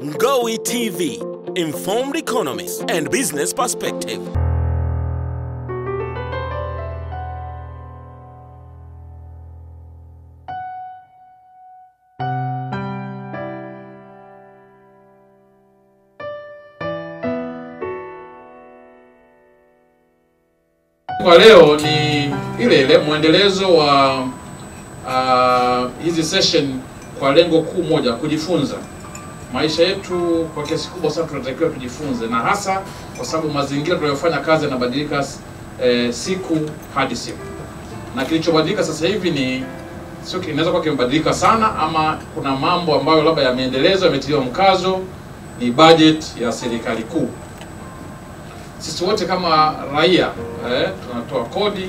Ngowi TV, informed economists and business perspective. Kwa leo ni ile muendelezo wa hizi session kwa lengo kuu moja, kujifunza. Maisha yetu kwa kiasi kubwa sana tunatakiwa tujifunze, na hasa kwa sababu mazingira tunayofanya kazi yanabadilika siku hadi siku. Na kilichobadilika sasa hivi ni sio, kinaweza kuwa kimebadilika sana, ama kuna mambo ambayo labda yameendelezwa, yametiliwa mkazo, ni budget ya serikali kuu. Sisi wote kama raia tunatoa kodi,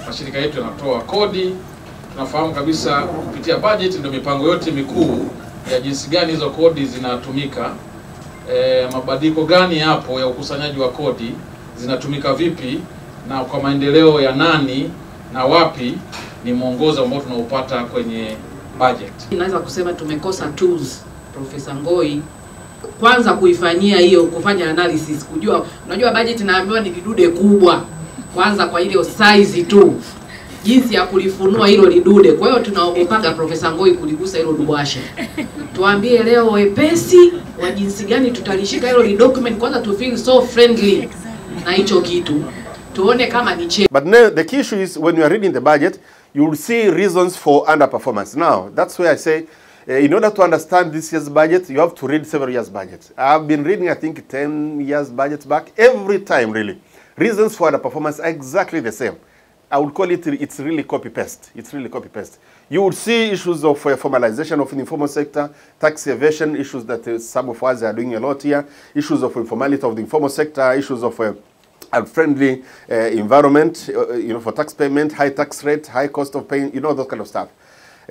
mashirika yetu yanatoa kodi. Tunafahamu kabisa kupitia budget ndio mipango yote mikuu ya jinsi gani hizo kodi zinatumika, mabadiliko gani yapo ya ukusanyaji wa kodi, zinatumika vipi na kwa maendeleo ya nani na wapi, ni mwongozo ambao tunaupata kwenye budget. Naweza kusema tumekosa tools, Profesa Ngowi, kwanza kuifanyia hiyo, kufanya analysis, kujua, unajua budget naambiwa ni kidude kubwa, kwanza kwa ile size tu, jinsi ya kulifunua hilo lidude. Kwa hiyo tunaogopaga Profesa Ngowi kuligusa hilo duasha. Tuambie leo wepesi wa jinsi gani tutalishika hilo document, kwanza to feel so friendly na hicho kitu, tuone kama ni check. But now the key issue is when you are reading the budget, you will see reasons for underperformance. Now, that's where I say, in order to understand this year's budget, you have to read several years' budgets. I've been reading, I think, 10 years' budgets back. Every time, really, reasons for underperformance are exactly the same. I would call it, it's really copy-paste. It's really copy-paste. You would see issues of formalization of the informal sector, tax evasion, issues that some of us are doing a lot here, issues of informality of the informal sector, issues of unfriendly environment, for tax payment, high tax rate, high cost of paying, those kind of stuff.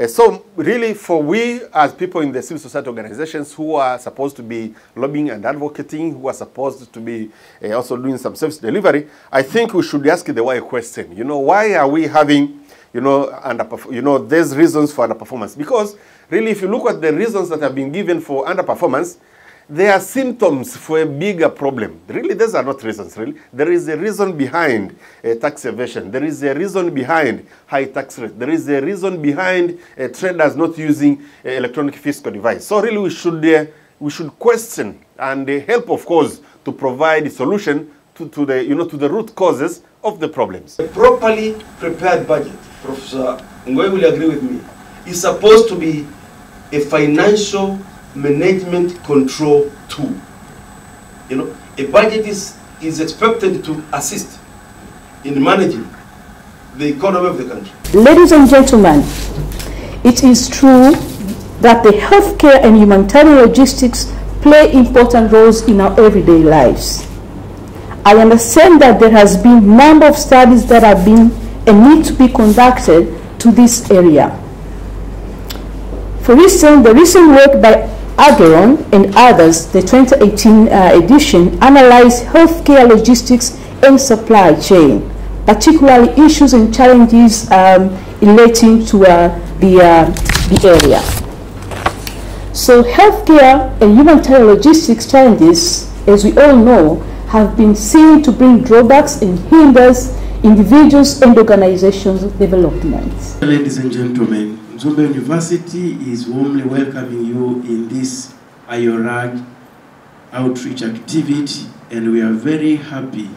So really, for we as people in the civil society organizations who are supposed to be lobbying and advocating, who are supposed to be also doing some service delivery, I think we should ask the why question. Why are we having, there's reasons for underperformance? Because really, if you look at the reasons that have been given for underperformance, they are symptoms for a bigger problem. Really, those are not reasons, really. There is a reason behind tax evasion. There is a reason behind high tax rate. There is a reason behind traders not using electronic fiscal device. So really, we should question and help, of course, to provide a solution to the root causes of the problems. A properly prepared budget, Professor Ngowi will agree with me, is supposed to be a financial management control tool. A budget is expected to assist in managing the economy of the country. Ladies and gentlemen, it is true that the healthcare and humanitarian logistics play important roles in our everyday lives. I understand that there has been a number of studies that have been and need to be conducted to this area. For instance, the recent work by Ageron and others, the 2018 edition, analyzed healthcare logistics and supply chain, particularly issues and challenges relating to the area. So healthcare and humanitarian logistics challenges, as we all know, have been seen to bring drawbacks and hinders individuals and organizations' development. Ladies and gentlemen, Nzumbe University is warmly welcoming you in this IORAG outreach activity, and we are very happy.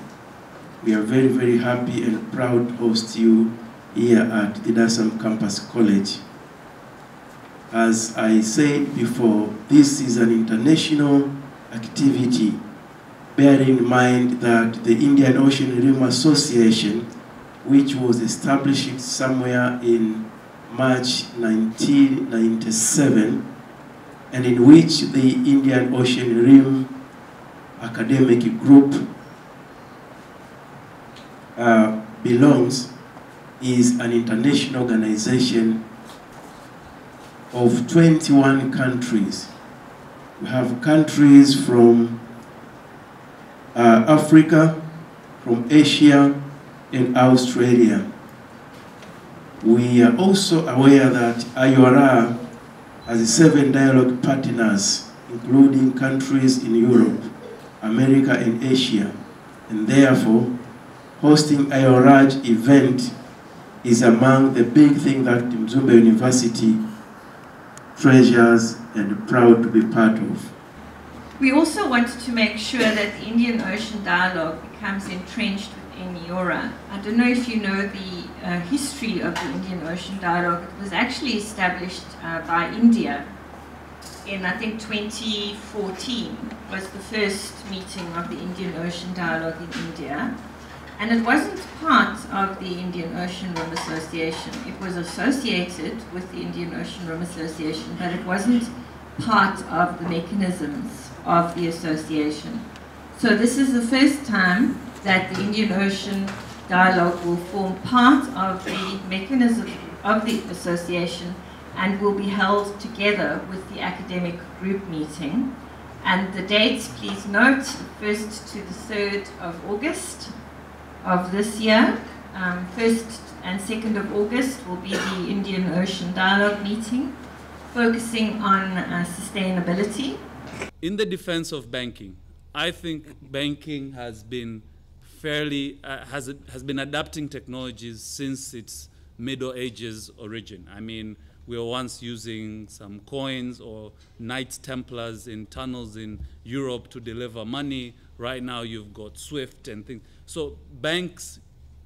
We are very, very happy and proud to host you here at the Tazama Campus College. As I said before, this is an international activity, bearing in mind that the Indian Ocean Rim Association, which was established somewhere in March 1997, and in which the Indian Ocean Rim Academic Group belongs, is an international organization of 21 countries. We have countries from Africa, from Asia, and Australia. We are also aware that IORA has 7 dialogue partners including countries in Europe, America and Asia, and therefore hosting a large event is among the big things that Mzumbe University treasures and proud to be part of. We also wanted to make sure that the Indian Ocean Dialogue becomes entrenched within EORA. I don't know if you know the history of the Indian Ocean Dialogue. It was actually established by India in, I think, 2014 was the first meeting of the Indian Ocean Dialogue in India. And it wasn't part of the Indian Ocean Rim Association. It was associated with the Indian Ocean Rim Association, but it wasn't part of the mechanisms of the association. So this is the first time that the Indian Ocean Dialogue will form part of the mechanism of the association and will be held together with the academic group meeting. And the dates, please note, 1st to the 3rd of August of this year. 1st and 2nd of August will be the Indian Ocean Dialogue meeting, focusing on sustainability. In the defense of banking, I think banking has been fairly, has been adapting technologies since its Middle Ages origin. I mean, we were once using some coins or Knights Templars in tunnels in Europe to deliver money. Right now you've got SWIFT and things. So banks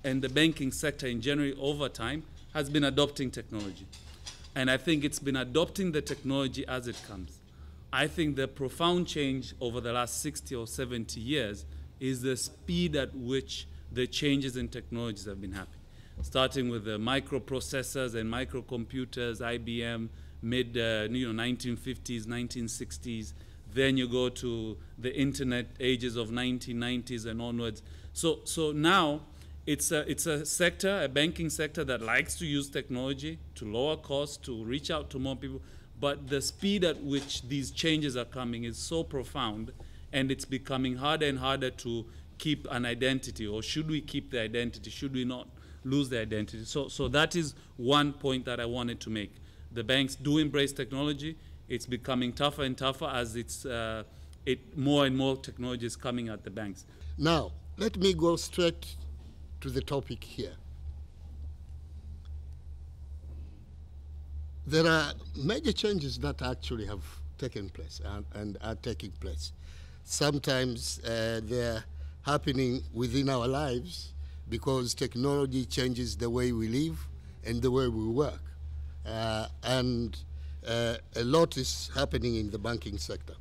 and the banking sector in general over time has been adopting technology. And I think it's been adopting the technology as it comes. I think the profound change over the last 60 or 70 years is the speed at which the changes in technologies have been happening. Starting with the microprocessors and microcomputers, IBM, mid 1950s, 1960s. Then you go to the internet ages of 1990s and onwards. So now it's a sector, a banking sector that likes to use technology to lower costs, to reach out to more people. But the speed at which these changes are coming is so profound, and it's becoming harder and harder to keep an identity. Or should we keep the identity? Should we not lose the identity? So that is one point that I wanted to make. The banks do embrace technology. It's becoming tougher and tougher as more and more technology is coming at the banks. Now, let me go straight to the topic here. There are major changes that actually have taken place and are taking place. Sometimes they're happening within our lives because technology changes the way we live and the way we work. And a lot is happening in the banking sector.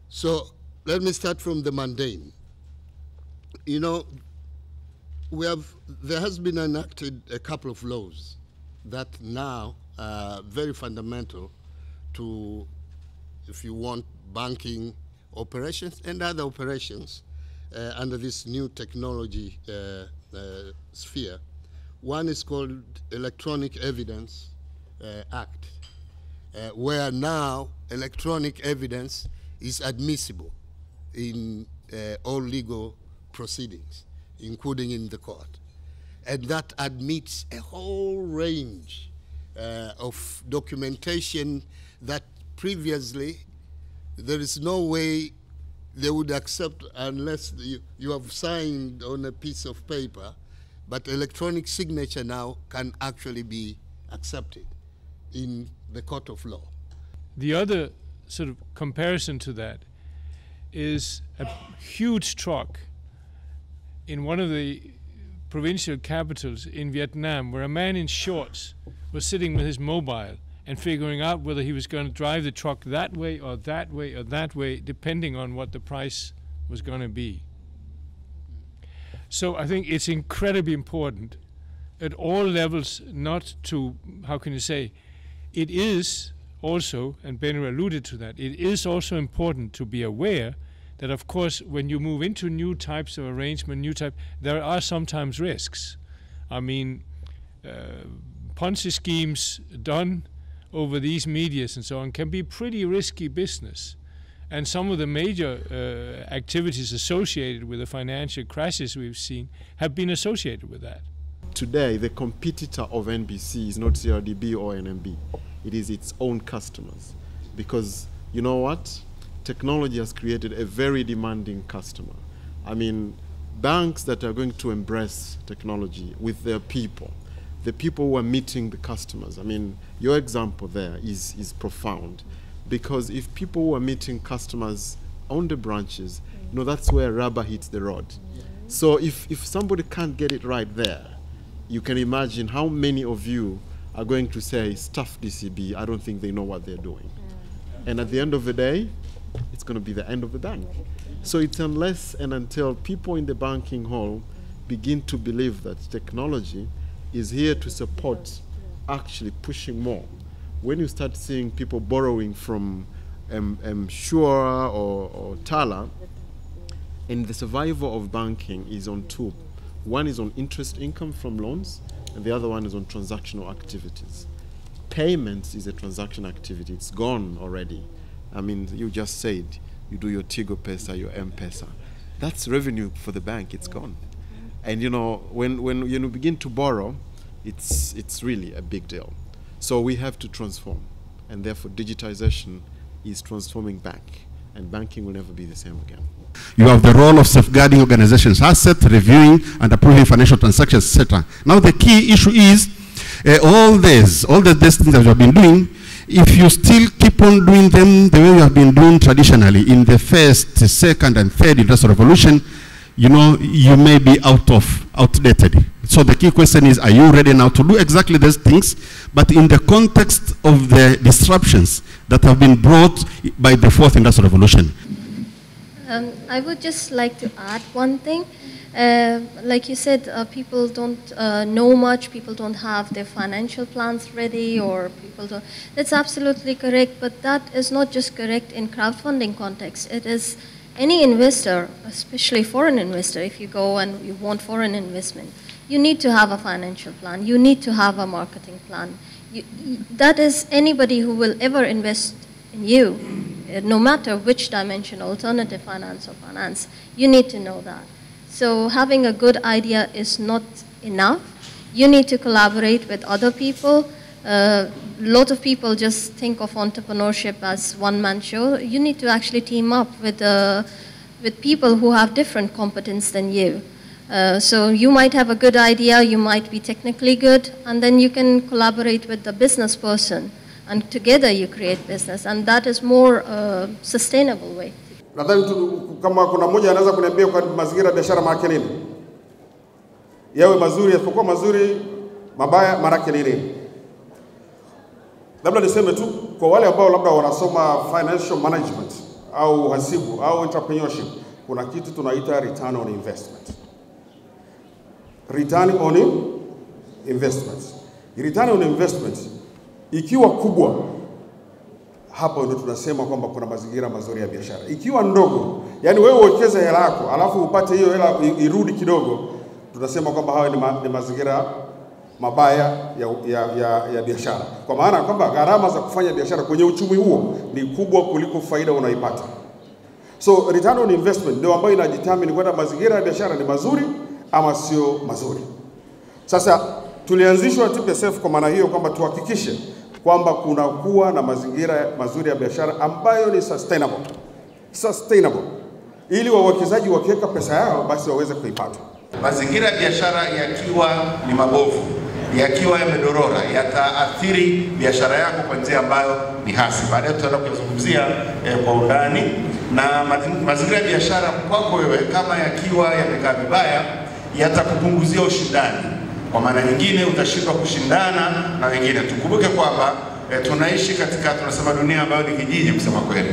So let me start from the mundane. You know, there has been enacted a couple of laws that now are very fundamental to, if you want, banking operations and other operations under this new technology sphere. One is called Electronic Evidence Act, where now electronic evidence is admissible in all legal proceedings, including in the court. And that admits a whole range of documentation that previously there is no way they would accept unless you have signed on a piece of paper, but electronic signature now can actually be accepted in the court of law. The other sort of comparison to that is a huge truck in one of the provincial capitals in Vietnam, where a man in shorts was sitting with his mobile and figuring out whether he was going to drive the truck that way or that way or that way, depending on what the price was going to be. So I think it's incredibly important at all levels not to, how can you say, it is also, and Benner alluded to that, it is also important to be aware that, of course, when you move into new types of arrangement, there are sometimes risks. I mean, Ponzi schemes done over these medias and so on can be pretty risky business. And some of the major activities associated with the financial crisis we've seen have been associated with that. Today, the competitor of NBC is not CRDB or NMB. It is its own customers, because you know what? Technology has created a very demanding customer. I mean, banks that are going to embrace technology with their people, the people who are meeting the customers. I mean, your example there is profound, because if people who are meeting customers on the branches, you know, that's where rubber hits the road. So if somebody can't get it right there, you can imagine how many of you are going to say, stuff DCB, I don't think they know what they're doing. And at the end of the day, it's going to be the end of the bank. So it's unless and until people in the banking hall begin to believe that technology is here to support actually pushing more. When you start seeing people borrowing from Sure or Tala, and the survival of banking is on two. One is on interest income from loans, and the other one is on transactional activities. Payments is a transaction activity. It's gone already. I mean, you just said you do your Tigo Pesa, your M-Pesa. That's revenue for the bank. It's gone. And you know, when you begin to borrow, it's really a big deal. So we have to transform, and therefore digitization is transforming bank, and banking will never be the same again. You have the role of safeguarding organizations' assets, reviewing and approving financial transactions, etc. Now the key issue is all the things that you have been doing, if you still keep on doing them the way you have been doing traditionally in the first, second, and third industrial revolution, you know, you may be outdated. So the key question is, are you ready now to do exactly those things, but in the context of the disruptions that have been brought by the fourth industrial revolution? I would just like to add one thing. Like you said, people don't know much, people don't have their financial plans ready, or people don't. That's absolutely correct, but that is not just correct in crowdfunding context. It is any investor, especially foreign investor, if you go and you want foreign investment, you need to have a financial plan, you need to have a marketing plan. That is anybody who will ever invest in you, no matter which dimension, alternative finance or finance, you need to know that. So having a good idea is not enough. You need to collaborate with other people. A lot of people just think of entrepreneurship as one-man show. You need to actually team up with people who have different competence than you. So you might have a good idea, you might be technically good, and then you can collaborate with the business person, and together you create business, and that is more sustainable way. Nadhani kama kuna mmoja anaweza kuniambia kwa mazingira ya biashara maana nini? Yawe mazuri, yasipokuwa mazuri, mabaya maana nini? Labda niseme tu kwa wale ambao labda wanasoma financial management au hasibu au entrepreneurship, kuna kitu tunaita return on investment. Return on investment. Return on investment ikiwa kubwa, hapo ndio tunasema kwamba kuna mazingira mazuri ya biashara. Ikiwa ndogo, yani wewe uwekeze hela yako alafu upate hiyo hela irudi kidogo, tunasema kwamba hayo ni mazingira mabaya ya biashara. Kwa maana kwamba gharama za kufanya biashara kwenye uchumi huo ni kubwa kuliko faida unaipata. So return on investment ndio ambayo inadetermine kwamba mazingira ya biashara ni mazuri ama sio mazuri. Sasa tulianzishwa TPSF kwa maana hiyo kwamba tuhakikishe kwamba kuna kuwa na mazingira mazuri ya biashara ambayo ni sustainable, ili wawekezaji wakiweka pesa yao basi waweze kuipata. Mazingira ya biashara yakiwa ni mabovu, yakiwa yamedorora, yataathiri biashara yako kwa njia ambayo ni hasi. Baadaye tutaenda kuzungumzia kwa undani, na mazingira ya biashara kwako wewe kama yakiwa yamekaa vibaya, yatakupunguzia ushindani. Kwa maana nyingine utashindwa kushindana na wengine. Tukumbuke kwamba tunaishi katika, tunasema dunia ambayo ni kijiji kusema kweli.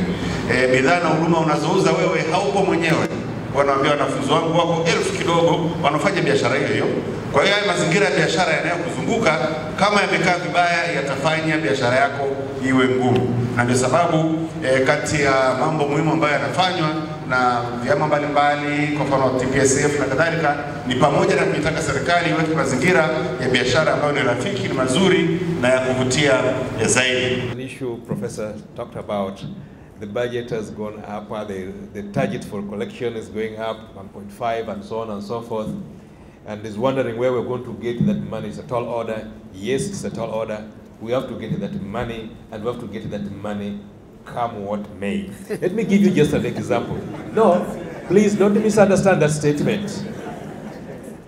Bidhaa na huduma unazouza wewe haupo mwenyewe. Wanaambia wanafunzi wangu wako 1000 kidogo wanafanya biashara hiyo. Kwa hiyo mazingira ya biashara yanayokuzunguka kama yamekaa vibaya yatafanya biashara yako iwe ngumu. Na ndio sababu kati ya mambo muhimu ambayo yanafanywa na vyama mbalimbali, kwa mfano TPSF na kadhalika, ni pamoja na kuitaka serikali iweke mazingira ya biashara ambayo ni rafiki, ni mazuri na ya kuvutia zaidi. The issue Professor talked about, the budget has gone up, the target for collection is going up 1.5 and so on and so forth, and is wondering where we're going to get that money. It's a tall order. Yes, it's a tall order. We have to get that money, and we have to get that money come what may. Let me give you just an example. No, please don't misunderstand that statement.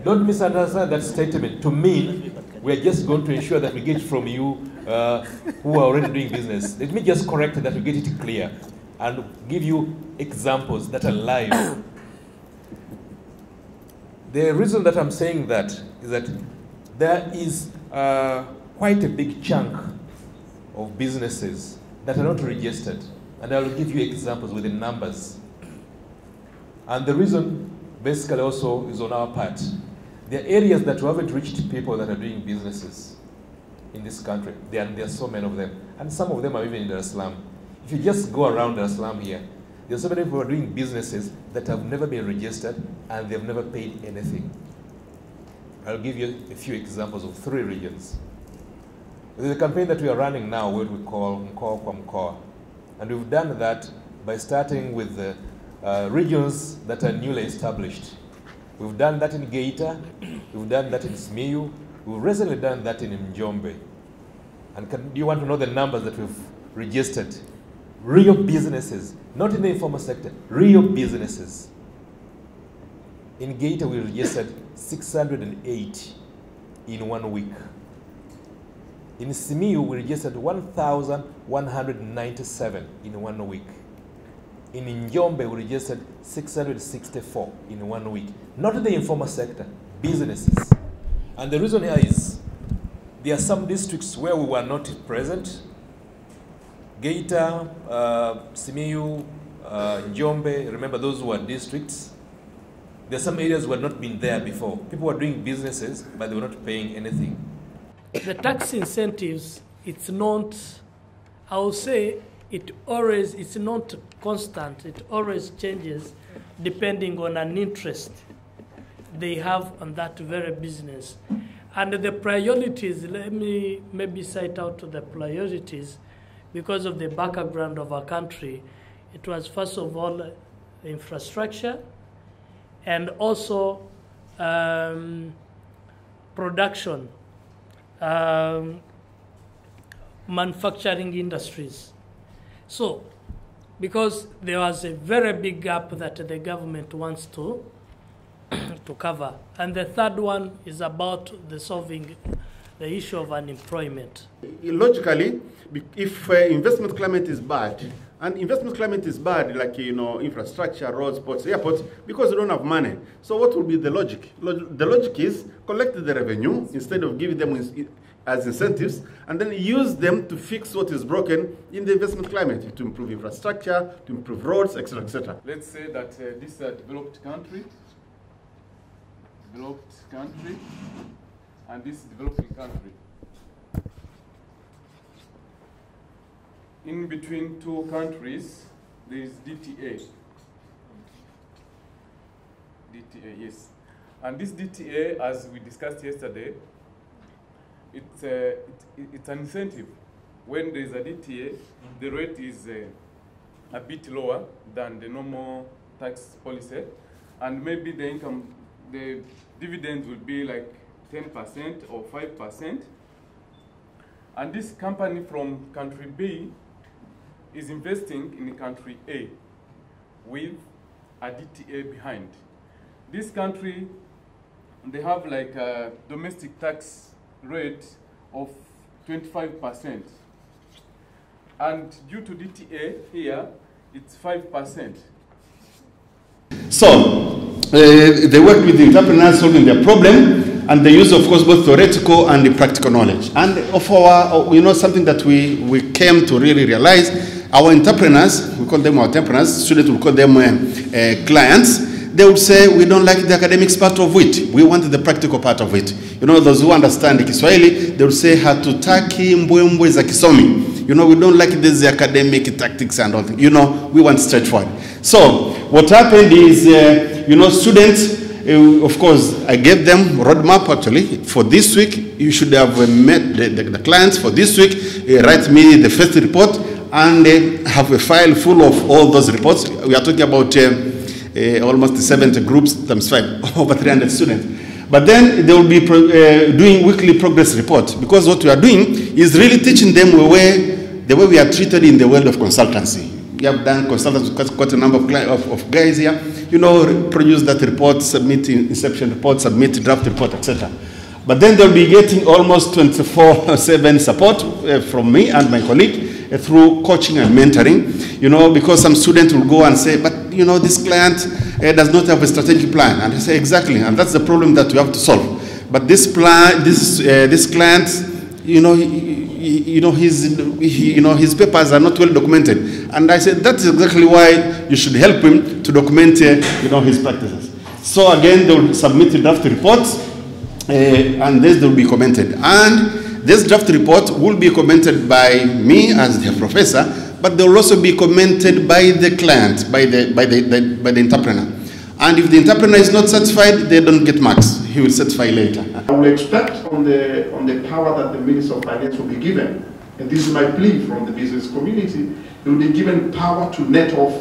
Don't misunderstand that statement to mean we are just going to ensure that we get it from you who are already doing business. Let me just correct that we get it clear and give you examples that are live. The reason that I'm saying that is that there is quite a big chunk of businesses that are not registered. And I will give you examples with the numbers. And the reason basically also is on our part. There are areas that we haven't reached people that are doing businesses in this country. There are so many of them. And some of them are even in Dar es Salaam. If you just go around Dar es Salaam here, there are so many people who are doing businesses that have never been registered and they've never paid anything. I'll give you a few examples of 3 regions. There's a campaign that we are running now, what we call Mkoa kwa Mkoa. And we've done that by starting with the regions that are newly established. We've done that in Geita, we've done that in Simiyu, we've recently done that in Njombe. And do you want to know the numbers that we've registered? Real businesses, not in the informal sector, real businesses. In Geita, we registered 608 in 1 week. In Simiyu, we registered 1,197 in 1 week. In Njombe, we registered 664 in 1 week. Not in the informal sector, businesses. And the reason here is, there are some districts where we were not present. Geita, Simiyu, Njombe, remember those were districts. There are some areas who had not been there before. People were doing businesses, but they were not paying anything. The tax incentives, it's not, I would say, it's not constant. It always changes depending on an interest they have on that very business. And the priorities, let me maybe cite out the priorities because of the background of our country. It was first of all infrastructure and also production, manufacturing industries. So, because there was a very big gap that the government wants to cover. And the third one is about solving the issue of unemployment. Logically, if investment climate is bad, and investment climate is bad, like, infrastructure, roads, ports, airports, because you don't have money. So what will be the logic? The logic is collect the revenue instead of giving them as incentives, and then use them to fix what is broken in the investment climate, to improve infrastructure, to improve roads, etc., etc. Let's say that this is a developed country, and this is developing country. In between 2 countries, there is DTA. DTA, yes. And this DTA, as we discussed yesterday, it's an incentive. When there is a DTA, the rate is a bit lower than the normal tax policy, and maybe the dividends will be like 10% or 5%. And this company from country B is investing in country A with a DTA behind. This country, they have like a domestic tax rate of 25%. And due to DTA here, it's 5%. So, they work with the entrepreneurs solving their problem, and they use, of course, both theoretical and the practical knowledge. And of our, something that we came to really realize, our entrepreneurs, we call them our entrepreneurs, students will call them clients, they would say, we don't like the academics part of it, we want the practical part of it. Those who understand Kiswahili, they would say, hatutaki mbwembwe za kisomi. We don't like this academic tactics and all things. We want straightforward. So, what happened is, students, of course, I gave them a roadmap actually. For this week, you should have met the clients for this week, write me the first report, and have a file full of all those reports. We are talking about almost 70 groups times 5, over 300 students. But then they will be doing weekly progress reports, because what we are doing is really teaching them a way the way we are treated in the world of consultancy. We have done consultancy with quite a number of guys here, you know, produce that report, submit inception report, submit draft report, etc. But then they'll be getting almost 24/7 support from me and my colleague through coaching and mentoring, you know, because some student will go and say, but, you know, this client does not have a strategic plan. And I say, exactly, and that's the problem that we have to solve. But this plan, this client, his papers are not well documented. And I said, that's exactly why you should help him to document, his practices. So again, they will submit a draft report, and this will be commented. And this draft report will be commented by me as the professor, but they will also be commented by the client, by the entrepreneur. And if the entrepreneur is not satisfied, they don't get marks. He will certify later. I will expect on the power that the Minister of Finance will be given, and this is my plea from the business community, they will be given power to net off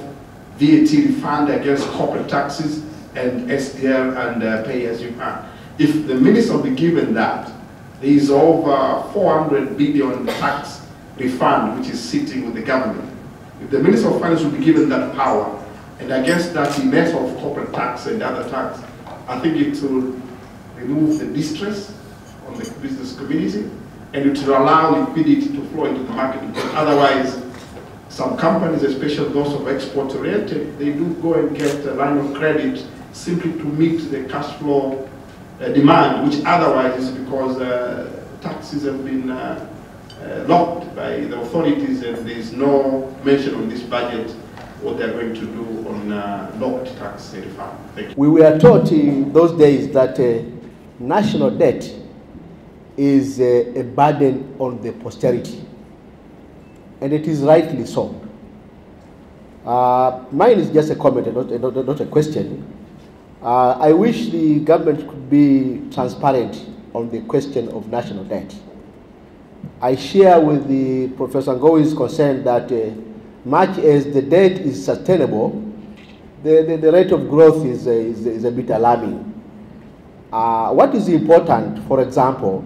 VAT refund against corporate taxes and SDL and pay as you earn. If the Minister will be given that, there is over 400 billion tax refund which is sitting with the government. If the Minister of Finance will be given that power, and against that he nets off corporate tax and other tax, I think it will remove the distress on the business community, and it will allow liquidity to flow into the market, because otherwise some companies, especially those of export oriented, they do go and get a line of credit simply to meet the cash flow demand, which otherwise is because taxes have been locked by the authorities, and there is no mention on this budget what they are going to do on locked tax refund. Thank you. We were taught in those days that national debt is a burden on the posterity, and it is rightly so. Mine is just a comment and not a question. I wish the government could be transparent on the question of national debt. I share with the Professor Ngowi's concern that much as the debt is sustainable, the rate of growth is a bit alarming. What is important, for example,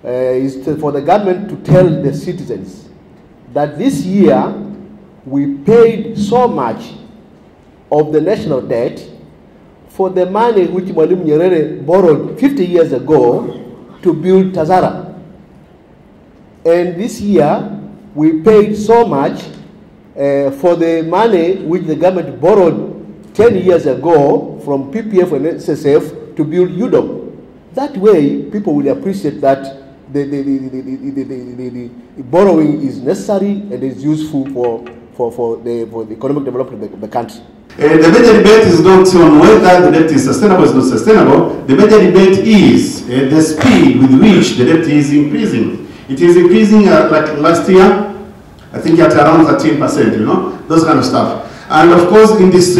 is for the government to tell the citizens that this year we paid so much of the national debt for the money which Mwalimu Nyerere borrowed 50 years ago to build Tazama. And this year we paid so much for the money which the government borrowed 10 years ago from PPF and SSF to build UDOM. That way, people will appreciate that the borrowing is necessary and is useful for the economic development of the country. The major debate is not on whether the debt is sustainable or is not sustainable. The major debate is the speed with which the debt is increasing. It is increasing like last year, I think at around 13%, those kind of stuff. And of course, in this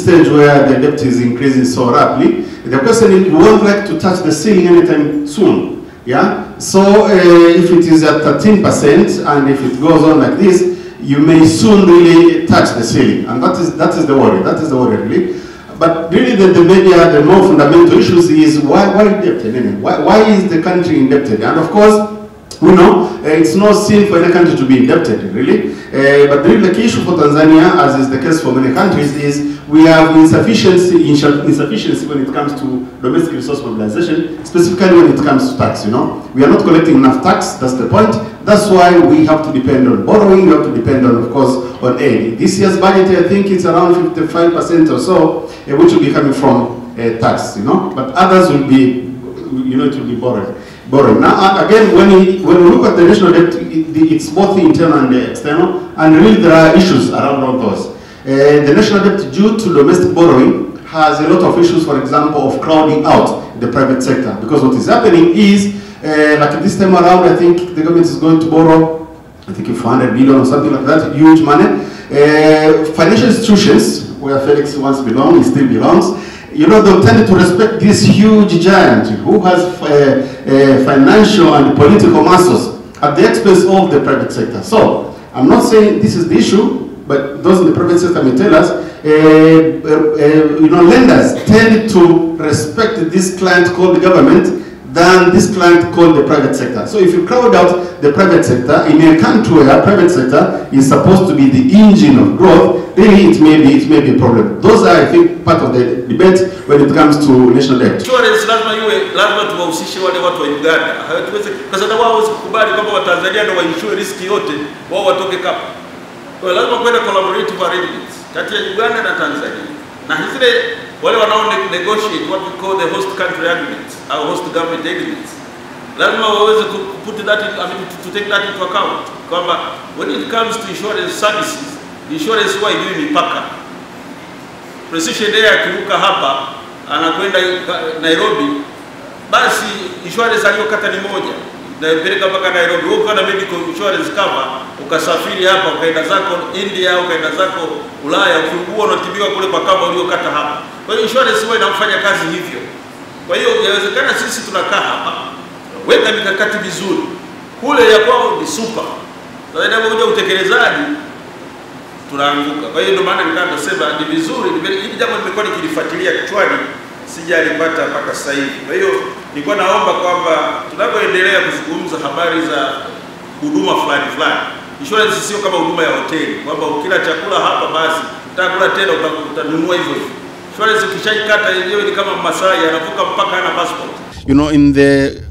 stage where the debt is increasing so rapidly, the question is, we won't like to touch the ceiling anytime soon. Yeah. So if it is at 13%, and if it goes on like this, you may soon really touch the ceiling, and that is the worry. That is the worry, really. But really, the more fundamental issues is why debt? Why is the country indebted? And of course, we know it's no sin for any country to be indebted, really. But really the key issue for Tanzania, as is the case for many countries, is we have insufficiency when it comes to domestic resource mobilization, specifically when it comes to tax. We are not collecting enough tax. That's the point. That's why we have to depend on borrowing. We have to depend on, of course, on aid. This year's budget, I think it's around 55% or so, which will be coming from tax. But others will be, it will be borrowing. Now, again, when we look at the national debt, it's both internal and external, and really there are issues around all those. The national debt due to domestic borrowing has a lot of issues, for example, of crowding out the private sector, because what is happening is, like this time around, I think the government is going to borrow, I think 400 billion or something like that, huge money. Financial institutions, where Felix once belonged, he still belongs, they'll tend to respect this huge giant who has financial and political muscles at the expense of the private sector. So, I'm not saying this is the issue, but those in the private sector may tell us, lenders tend to respect this client called the government than this client called the private sector. So if you crowd out the private sector in a country where private sector is supposed to be the engine of growth, really it may be a problem. Those are, I think, part of the debate when it comes to national debt. Insurance lazima tuwahusishe wale watu wa Uganda. Hatuwezi kwa sababu wao hawezi kukubali kwamba Watanzania ndio wainsure risk yote, wao watoke kapa. Kwa lazima kwenda collaborative arrangements kati ya Uganda na Tanzania. Na zile wale wanao negotiate what we call the host country agreements or host government agreements, lazima waweze put that in, to take that into account kwamba when it comes to insurance services, insurance huwa ijui mipaka. Precision Air akiruka hapa anakwenda Nairobi, basi insurance aliyokata ni moja na peleka mpaka Nairobi. Wewe uko na medical insurance cover, ukasafiri hapa ukaenda zako India, ukaenda zako Ulaya, ukiugua unatibiwa kule kwa cover uliyokata hapa. Kwa hiyo insurance huwa inafanya kazi hivyo. Kwa hiyo inawezekana sisi tunakaa hapa, weka mikakati vizuri, kule ya kwao ni super, na inapokuja utekelezaji tunaanguka. Kwa hiyo ndio maana nikasema ni vizuri, hili jambo nimekuwa nikilifuatilia kichwani, sijalipata mpaka sasa hivi. Kwa hiyo nilikuwa naomba kwamba tunapoendelea kuzungumza habari za huduma fulani, insurance sio kama huduma ya hoteli kwamba ukila chakula hapa basi utakula tena utanunua hivyo. Insurance ukishaikata yenyewe ni kama Masai anavuka mpaka hana passport. You know, in the,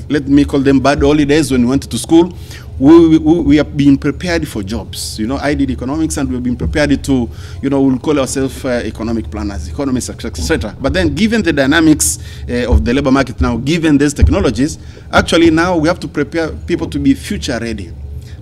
let me call them bad holidays when we went to school, we have been prepared for jobs. You know, I did economics and we've been prepared to, you know, we'll call ourselves economic planners, economists, etc. But then given the dynamics of the labor market now, given these technologies, actually now we have to prepare people to be future ready.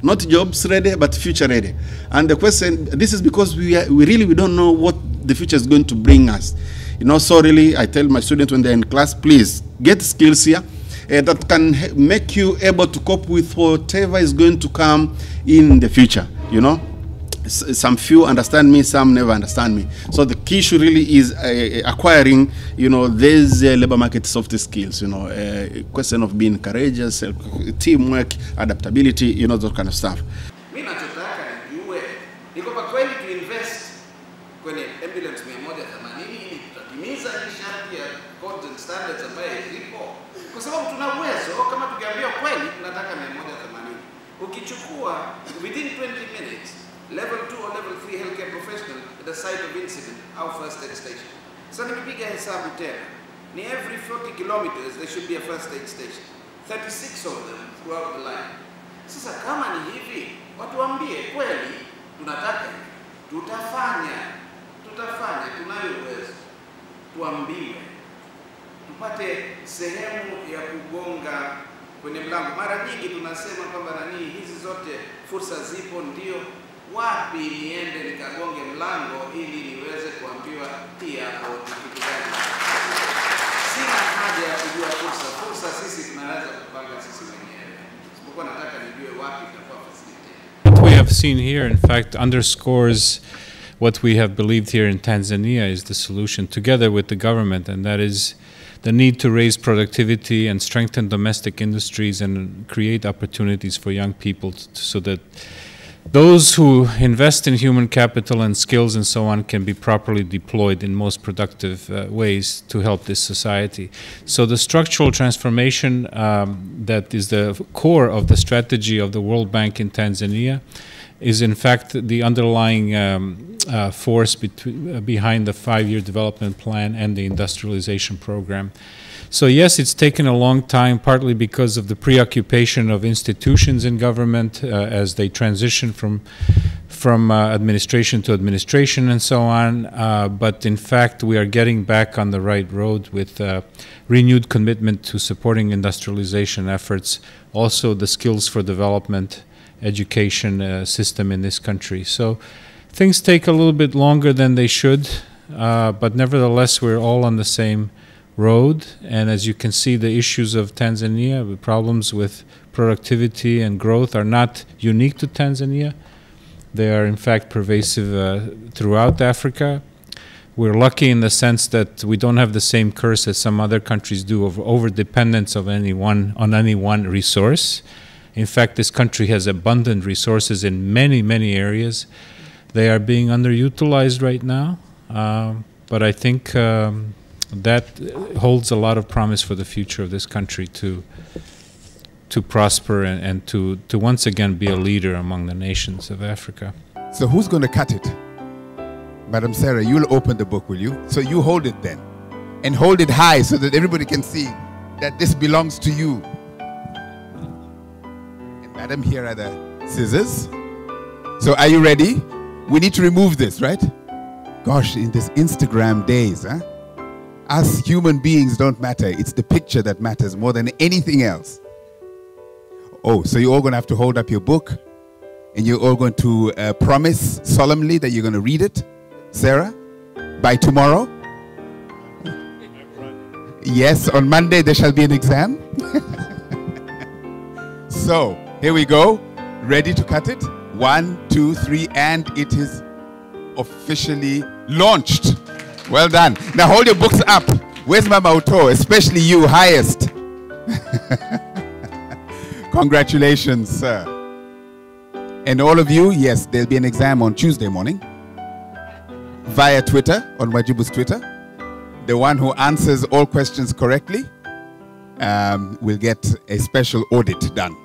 Not jobs ready, but future ready. And the question, this is because we really don't know what the future is going to bring us. You know, so really I tell my students when they're in class, please get skills here that can make you able to cope with whatever is going to come in the future, you know. Some few understand me, some never understand me. So the key issue really is acquiring, you know, these labor market soft skills, you know, question of being courageous, teamwork, adaptability, you know, that kind of stuff. Mimi nachotaka nijue ni kwamba kweli tu invest kwenye ambulance 180 ili tutatimiza hii sharti ya codes and standards ambayo zipo, kwa sababu tuna uwezo. Kama tukiambia kweli tunataka 180, ukichukua within 20 minutes level 2 or level 3 healthcare professional at the site of incident au first aid station. So nikipiga hesabu tena, ni every 40 kilometers there should be a first aid station, 36 of them throughout the line. Sasa kama ni hivi, watu waambie kweli tunataka, tutafanya, tunayo uwezo, tuambiwe, tupate sehemu ya kugonga kwenye mlango. Mara nyingi tunasema kwamba nani hizi zote fursa zipo, ndio wapi niende nikagonge mlango ili niweze kuambiwa pia au kitu gani. Sina haja ya kujua fursa sisi tunaweza kupanga sisi wenyewe. Sipokuwa nataka nijue wapi itakuwa facility. What we have seen here, in fact, underscores what we have believed here in Tanzania is the solution, together with the government, and that is the need to raise productivity and strengthen domestic industries and create opportunities for young people so that those who invest in human capital and skills and so on can be properly deployed in most productive ways to help this society. So the structural transformation that is the core of the strategy of the World Bank in Tanzania is in fact the underlying force behind the 5-year development plan and the industrialization program. So yes, it's taken a long time, partly because of the preoccupation of institutions in government as they transition from administration to administration and so on. But in fact, we are getting back on the right road with renewed commitment to supporting industrialization efforts, also the skills for development education system in this country. So things take a little bit longer than they should, but nevertheless, we're all on the same road. And as you can see, the issues of Tanzania, the problems with productivity and growth are not unique to Tanzania. They are in fact pervasive throughout Africa. We're lucky in the sense that we don't have the same curse as some other countries do of overdependence of on any one resource. In fact, this country has abundant resources in many, many areas. They are being underutilized right now, but I think that holds a lot of promise for the future of this country to prosper and to once again be a leader among the nations of Africa. So who's going to cut it? Madam Sarah, you'll open the book, will you? So you hold it then. And hold it high so that everybody can see that this belongs to you. And madam, here are the scissors. So are you ready? We need to remove this, right? Gosh, in this Instagram days, huh? Us human beings don't matter. It's the picture that matters more than anything else. Oh, so you're all going to have to hold up your book and you're all going to promise solemnly that you're going to read it, Sarah, by tomorrow? Yes, on Monday there shall be an exam. So, here we go. Ready to cut it? 1, 2, 3, and it is officially launched. Well done. Now hold your books up. Where's Mama Uto? Especially you, highest. Congratulations, sir. And all of you, yes, there'll be an exam on Tuesday morning via Twitter, on Wajibu's Twitter. The one who answers all questions correctly will get a special audit done.